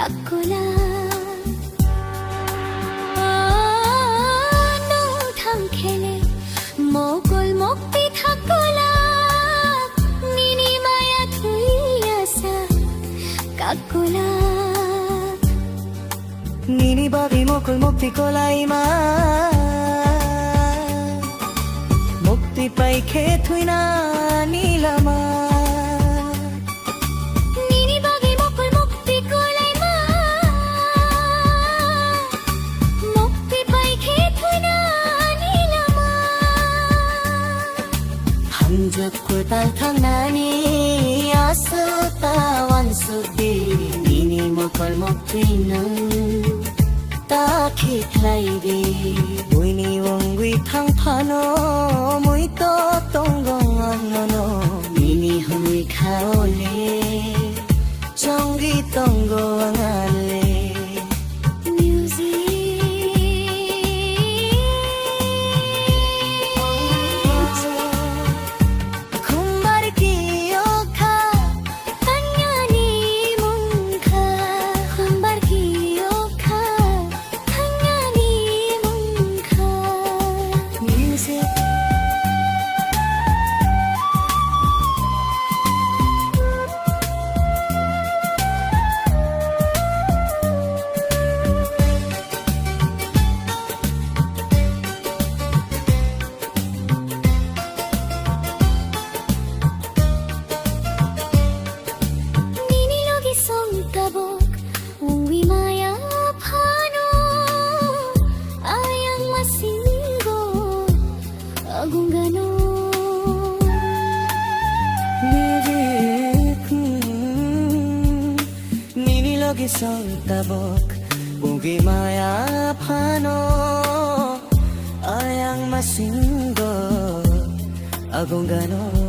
kakula নৌঠাং খেলে মকল মুক্তি থাকলা নিনি মায়া থুই আসা কাকুলা নিনি বাবি মকল মুক্তি কলাইমা মুক্তি পাই খে থুই না নীলামা নিনি বাবি মকল মুক্তি কলাইমা মুক্তি পাই খে থুই না নীলামা 한적골 땅탕나니 아스따완 수디 니니 먹걸 먹기는 딱히 플라이디 무이니 원귀 탕파노 무이또 똥공언노노 니니 흔위 카올레 정기 똥고왕알레 Lagi sang tabok Bugi maya pano Ayang masinggo Agong ganon